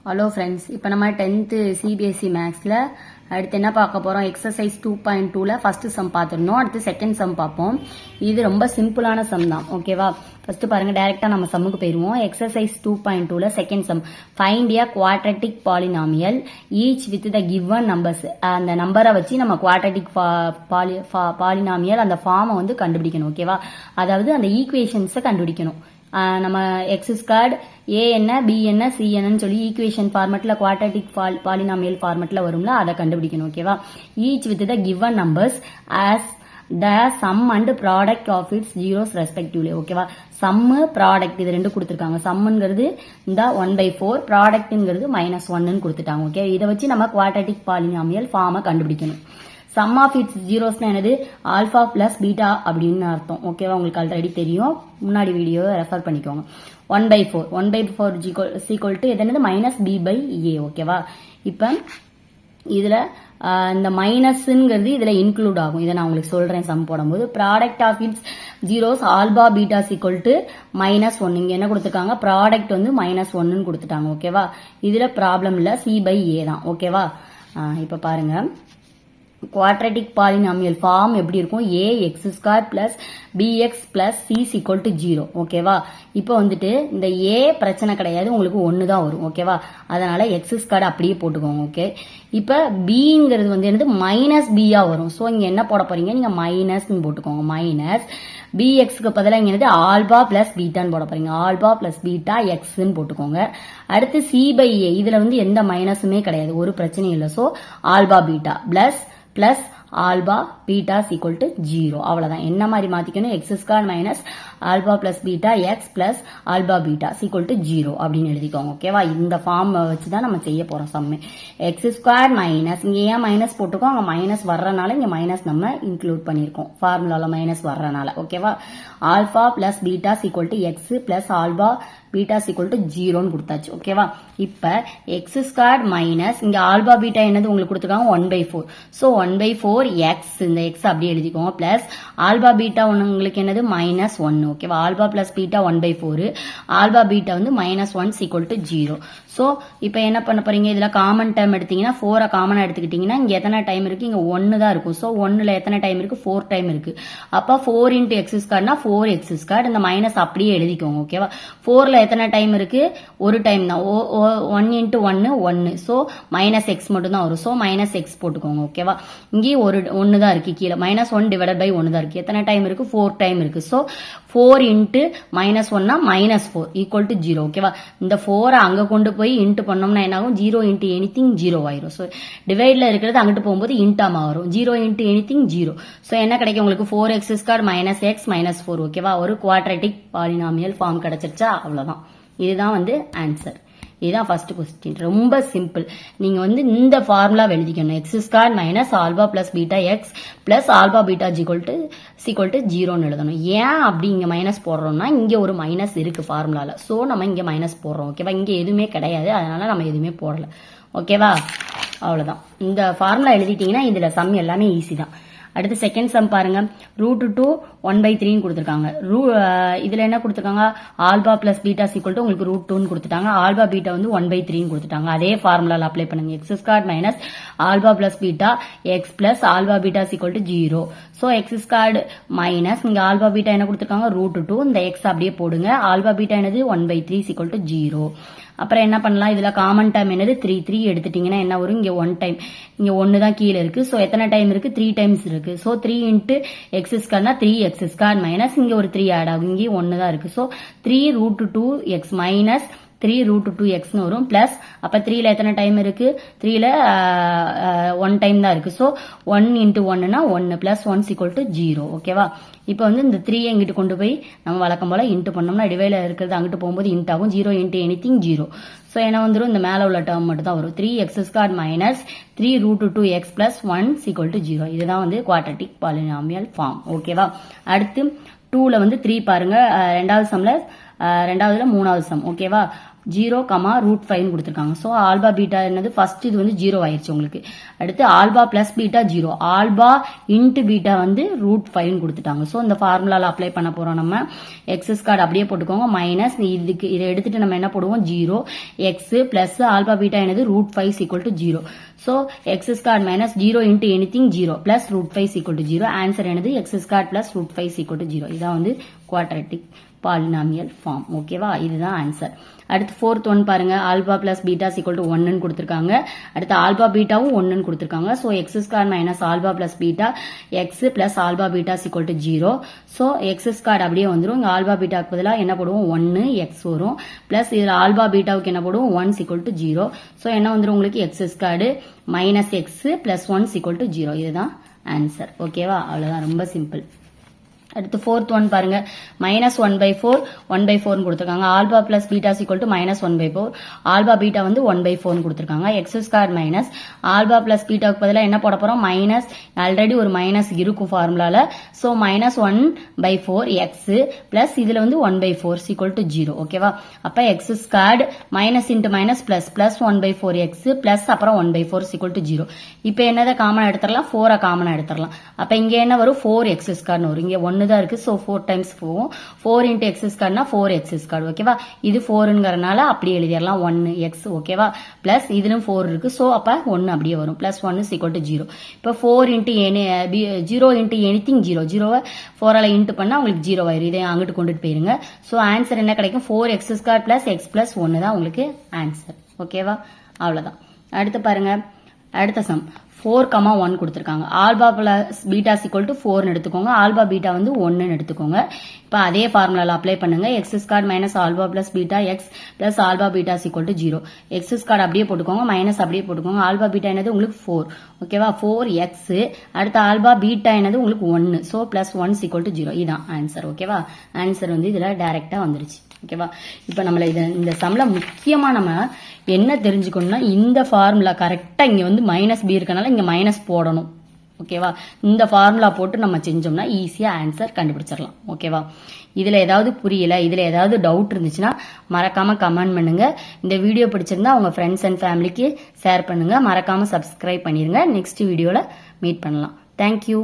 Hello friends, இப்போ நம்ம 10th CBSE மேக்ஸில் அடுத்து என்ன பார்க்க போகிறோம்? எக்ஸசைஸ் 2.2ல ஃபர்ஸ்ட் சம் பார்த்துருந்தோம். அடுத்து செகண்ட் சம் பார்ப்போம். இது ரொம்ப சிம்பிளான சம் தான், ஓகேவா? ஃபர்ஸ்ட் பாருங்க, டைரக்டா நம்ம சம்முக்கு போயிருவோம். எக்ஸசைஸ் 2.2ல second sum, find a quadratic polynomial each with the given numbers. அந்த நம்பரை வச்சு நம்ம குவாட்ரட்டிக் பாலினாமியல் அந்த ஃபார்மை வந்து கண்டுபிடிக்கணும், ஓகேவா? அதாவது அந்த ஈக்குவேஷன்ஸை கண்டுபிடிக்கணும். நம்ம எக்ஸ் ஸ்கொயர்ட் ஏ என்ன பி என்ன சி என்னன்னு சொல்லி ஈக்குவேஷன் ஃபார்மெட்ல குவாட்ரட்டிக் பாலினாமியல் ஃபார்மெட்ல வரும்ல, அதை கண்டுபிடிக்கணும், ஓகேவா? Each with the given numbers as the sum and product of its zeros respectively, ஓகேவா? சம்மு ப்ராடக்ட் இது ரெண்டு கொடுத்துருக்காங்க. சம்முங்கிறது இந்த 1/4, ப்ராடக்ட்ங்கிறது -1 கொடுத்துட்டாங்க, ஓகே? இதை வச்சு நம்ம குவாட்ரட்டிக் பாலினாமியல் ஃபார்மை கண்டுபிடிக்கணும். சம் ஆஃப் இட்ஸ் ஜீரோஸ்னா என்னது? ஆல்பா பிளஸ் பீட்டா அப்படின்னு அர்த்தம், ஓகேவா? உங்களுக்கு ஆல்ரெடி தெரியும், முன்னாடி வீடியோவை ரெஃபர் பண்ணிக்கோங்க. 1/4 ஈக்குவல் டு என்னது? -b/a, ஓகேவா? இப்போ இதுல இந்த மைனஸ்ங்கிறது இதுல இன்க்ளூட் ஆகும். இதை நான் உங்களுக்கு சொல்றேன் சம் போடும்போது. Product of its zeros alpha beta equal to -1. இங்க என்ன கொடுத்துருக்காங்க? ப்ராடக்ட் வந்து -1 கொடுத்துட்டாங்க, ஓகேவா? இதுல ப்ராப்ளம் இல்ல, c/a தான், ஓகேவா? இப்ப பாருங்க, குவாட்ரட்டிக் பாலினாமியல் ஃபார்ம் எப்படி இருக்கும்? ax² plus bx plus c equal to 0, ஓகேவா? இப்போ வந்துட்டு இந்த a பிரச்சனை கிடையாது, உங்களுக்கு 1 தான் வரும், ஓகேவா? அதனால x² அப்படியே போட்டுக்கோங்க, ஓகே? இப்போ bங்கிறது வந்து என்னது? -b வரும். ஸோ இங்க என்ன போட போறீங்க? நீங்க மைனஸ்ன்னு போட்டுக்கோங்க. மைனஸ் bxக்கு பதிலாக இங்க என்னது? ஆல்பா பிளஸ் பீட்டான்னு போட போறீங்க. ஆல்பா பிளஸ் பீட்டா எக்ஸ்ன்னு போட்டுக்கோங்க. அடுத்து c/a, இதுல வந்து எந்த மைனஸுமே கிடையாது, ஒரு பிரச்சனையும் இல்லை. So alpha beta plus alpha beta equal to 0, அவ்வளவுதான். என்ன மாதிரி மாத்திக்கணும்? x² minus alpha plus beta x plus alpha beta equal to 0 அப்படின்னு எழுதிக்கோங்க, ஓகேவா? இந்த ஃபார்ம் வச்சுதான் நம்ம செய்ய போறோம் சம்மே. x² மைனஸ், இங்க ஏன் மைனஸ் போட்டுக்கோம்? அங்க மைனஸ் வர்றனால இங்க மைனஸ் நம்ம இன்க்ளூட் பண்ணிருக்கோம், ஃபார்முலால மைனஸ் வர்றனால, ஓகேவா? Alpha plus beta equal to x plus alpha beta equal to 0ன்னு கொடுத்தாச்சு, ஓகேவா? இப்ப x² மைனஸ் இங்க ஆல்பா பீட்டா என்னது உங்களுக்கு கொடுத்துருக்காங்க? 1/4. ஸோ 1/4 எக்ஸ், இந்த எக்ஸ் அப்படியே எழுதிக்கோங்க. பிளஸ் ஆல்பா பீட்டா உங்களுக்கு என்னது? -1, ஓகேவா? Alpha plus beta 1/4, alpha beta வந்து -1 ஈக்குவல் டு 0. ஸோ இப்போ என்ன பண்ண போறீங்க? இதுல காமன் டைம் எடுத்தீங்கன்னா 4 காமனா எடுத்துக்கிட்டீங்கன்னா இங்க எத்தனை டைம் இருக்கு? இங்க 1 தான் இருக்கும். ஸோ 1ல எத்தனை டைம் இருக்கு? 4 டைம் இருக்கு. அப்ப 4 × x²னா 4x². இந்த மைனஸ் அப்படியே எழுதிக்கோங்க, ஓகேவா? 4ல எத்தனை டைம் இருக்கு? ஒரு டைம் தான். 1 × 1 1. ஸோ -x மட்டும் தான் வரும். ஸோ -x போட்டுக்கோங்க, ஓகேவா? இங்கேயும் 1 தான் இருக்கு கீழே. -1 டிவைடட் பை 1 தான் இருக்கு. எத்தனை டைம் இருக்கு? 4 டைம் இருக்கு. ஸோ 4 × -1னா -4 ஈக்குவல் டு 0, ஓகேவா? இந்த 4 அங்க கொண்டு போய் இன்ட்டு பண்ணோம்னா என்ன ஆகும்? 0 × anything 0 ஆயிரும். ஸோ டிவைட்ல இருக்கிறது அங்கிட்டு போகும்போது இன்டாமா வரும். 0 × anything 0. ஸோ என்ன கிடைக்கும் உங்களுக்கு? 4x² மைனஸ் எக்ஸ் மைனஸ் 4, ஓகேவா? ஒரு குவாட்ரட்டிக் பாலினாமியல் ஃபார்ம் கிடைச்சிருச்சா? அவ்வளவுதான். இதுதான் வந்து ஆன்சர். இதுதான் ஃபர்ஸ்ட் கொஸ்டின். ரொம்ப சிம்பிள். நீங்க வந்து இந்த ஃபார்முலா எழுதிக்கணும். x² minus alpha plus beta x plus alpha beta equal to 0ன்னு எழுதணும். ஏன் அப்படி இங்க மைனஸ் போடுறோம்னா இங்க ஒரு மைனஸ் இருக்கு ஃபார்முலால. ஸோ நம்ம இங்க மைனஸ் போடுறோம், ஓகேவா? இங்க எதுவுமே கிடையாது, அதனால நம்ம எதுவுமே போடல, ஓகேவா? அவ்வளவுதான். இந்த ஃபார்முலா எழுதிட்டீங்கன்னா இதுல சம் எல்லாமே ஈஸி தான். அடுத்து செகண்ட் சம் பாருங்க. √2 1/3 கொடுத்துருக்காங்க. இதுல என்ன கொடுத்துருக்காங்க? Alpha plus beta equal to உங்களுக்கு √2 கொடுத்துட்டாங்க. ஆல்பா பீட்டா வந்து 1/3 கொடுத்துட்டாங்க. அதே ஃபார்முலால அப்ளை பண்ணுங்க. x² minus alpha plus beta x plus alpha beta equal to 0. So x² minus இங்க ஆல்பா பீட்டா என்ன கொடுத்துருக்காங்க? √2. இந்த எக்ஸ் அப்படியே போடுங்க. ஆல்பா பீட்டா என்னது? 1/3 ஈக்குவல் டு 0. அப்புறம் என்ன பண்ணலாம்? இதுல காமன் டைம் என்னது? 3 எடுத்துட்டீங்கன்னா என்ன வரும்? இங்க 1 டைம், இங்க 1 தான் கீழே இருக்கு. ஸோ எத்தனை டைம் இருக்கு? 3 டைம்ஸ் இருக்கு. ஸோ 3 × x²னா 3x² மைனஸ் இங்க ஒரு 3 ஆட் ஆகும். இங்கே 1 தான் இருக்கு. ஸோ 3√2x மைனஸ் 3√2x வரும். பிளஸ் அப்ப 3ல எத்தனை டைம் இருக்கு? 3ல 1 டைம் தான் இருக்கு. ஸோ 1 × 1னா 1 பிளஸ் 1 ஈக்குவல் டு 0, ஓகேவா? இப்போ வந்து இந்த 3 எங்கிட்டு கொண்டு போய் நம்ம வழக்கம் போல இன்ட்டு பண்ணோம்னா டிவைல இருக்கிறது அங்கிட்டு போகும்போது இன்ட் ஆகும். 0 × anything 0. ஸோ என்ன வந்துடும்? இந்த மேல உள்ள டேர்ம் மட்டும் தான் வரும். 3x² minus 3√2x plus 1 equal to 0. இதுதான் வந்து குவாட்ரட்டிக் பாலினாமியல் ஃபார்ம், ஓகேவா? அடுத்து 2ல வந்து 3 பாருங்க. ரெண்டாவது சம்ல, ரெண்டாவதுல 3வது சம், ஓகேவா? 0, √5 கொடுத்துருக்காங்க. ஸோ ஆல்பா பீட்டா என்னது ஃபர்ஸ்ட் இது வந்து 0 ஆயிருச்சு உங்களுக்கு. அடுத்து alpha plus beta 0, alpha into beta வந்து √5 கொடுத்துட்டாங்க. ஸோ இந்த ஃபார்முலால அப்ளை பண்ண போறோம் நம்ம. எக்ஸ் ஸ்கொயர் அப்படியே போட்டுக்கோங்க, மைனஸ் இதுக்கு இதை எடுத்துட்டு நம்ம என்ன போடுவோம் 0, எக்ஸ் பிளஸ் ஆல்பா பீட்டா என்னது √5 = 0. So X square minus 0 into anything 0 plus √5 = 0. Answer என்னது எக்ஸ் ஸ்கொயர் பிளஸ் √5 = 0. இதான் வந்து குவாட்ரட்டிக் பாலினாமியல் ஃபார்ம். ஓகேவா, இதுதான் ஆன்சர். அடுத்து ஃபோர்த் ஒன் பாருங்க, ஆல்பா பிளஸ் பீட்டா = 1 கொடுத்திருக்காங்க. அடுத்து ஆல்பா பீட்டாவும் 1 கொடுத்திருக்காங்க. So X square minus alpha plus beta x plus alpha beta = 0. So X square அப்படியே வந்துடும். இங்க ஆல்பா பீட்டாக்கு பதிலாக என்ன போடுவோம் 1 எக்ஸ் வரும். பிளஸ் இதுல ஆல்பா பீட்டாவுக்கு என்ன போடுவோம் 1 = 0. ஸோ என்ன வந்துடும் உங்களுக்கு X square minus X plus 1 = 0. இதுதான் ஆன்சர். ஓகேவா, அவ்வளவுதான், ரொம்ப சிம்பிள். அடுத்து ஃபோர்த் ஒன் பாருங்க, -1/4 1/4 கொடுத்திருக்காங்க. Alpha plus beta = -1/4, alpha beta வந்து 1/4 கொடுத்திருக்காங்க. X square minus alpha plus பீட்டாவுக்கு பதிலாக என்ன போட போறோம் மைனஸ், ஆல்ரெடி ஒரு மைனஸ் இருக்கும் ஃபார்முலால. ஸோ -1/4 எக்ஸ் பிளஸ் இதுல வந்து 1/4 = 0. ஓகேவா, அப்ப X square minus into minus plus plus 1/4 X plus அப்புறம் 1/4 = 0. இப்ப என்னதை காமன் எடுத்துடலாம் 4 காமன் எடுத்துடலாம். அப்ப இங்க என்ன வரும் 4x ஸ்கொயர் வரும். இங்க 1 தான் இருக்கு. சோ 4 டைம்ஸ் போகும். 4 இன்ட்டு எக்ஸ் ஸ்கொயர்னா 4x ஸ்கொயர். ஓகேவா, இது 4ங்கிறனால அப்படியே எழுதிடலாம் 1x. ஓகேவா, பிளஸ் இதுலும் 4 இருக்கு. சோ அப்ப 1 அப்படியே வரும். பிளஸ் 1 = 0. இப்ப 4 இன்ட்டு 0 இன்ட்டு எனிதிங் 0, 0வை 4ஆல இன்ட்டு பண்ணா உங்களுக்கு 0 ஆயிரும். இதை அங்கிட்டு கொண்டுட்டு போயிருங்க. சோ ஆன்சர் என்ன கிடைக்கும் 4x square plus x plus 1 தான் உங்களுக்கு ஆன்சர். ஓகேவா, அவ்வளவுதான். அடுத்து பாருங்க, அடுத்த சம் 4, 1 கொடுத்திருக்காங்க. ஆல்பா பிளஸ் பீட்டா = 4 எடுத்துக்கோங்க. ஆல்பா பீட்டா வந்து 1 எடுத்துக்கோங்க. இப்ப அதே ஃபார்முலால அப்ளை பண்ணுங்க. X square minus alpha plus beta x plus alpha beta = 0. X square அப்படியே போட்டுக்கோங்க, மைனஸ் அப்படியே போட்டுக்கோங்க. ஆல்பா பீட்டா என்னது உங்களுக்கு 4. ஓகேவா, 4x. அடுத்த ஆல்பா பீட்டா என்னது உங்களுக்கு 1. So plus 1 = 0. இதான் ஆன்சர். ஓகேவா, ஆன்சர் வந்து இதுல டைரக்டா வந்துருச்சு. ஓகேவா, இப்ப நம்மள இந்த சம்ல முக்கியமா நம்ம என்ன தெரிஞ்சுக்கணும்னா, இந்த ஃபார்முலா கரெக்டா இங்க வந்து -b இருக்கனால இங்க மைனஸ் போடணும். ஓகேவா, இந்த ஃபார்முலா போட்டு நம்ம செஞ்சோம்னா ஈஸியா ஆன்சர் கண்டுபிடிச்சிடலாம். ஓகேவா, இதுல ஏதாவது புரியல, இதுல ஏதாவது டவுட் இருந்துச்சுன்னா மறக்காம கமெண்ட் பண்ணுங்க. இந்த வீடியோ பிடிச்சிருந்தா உங்க ஃப்ரெண்ட்ஸ் அண்ட் ஃபேமிலிக்கு ஷேர் பண்ணுங்க. மறக்காம சப்ஸ்கிரைப் பண்ணிருங்க. நெக்ஸ்ட் வீடியோல மீட் பண்ணலாம். தேங்க்யூ.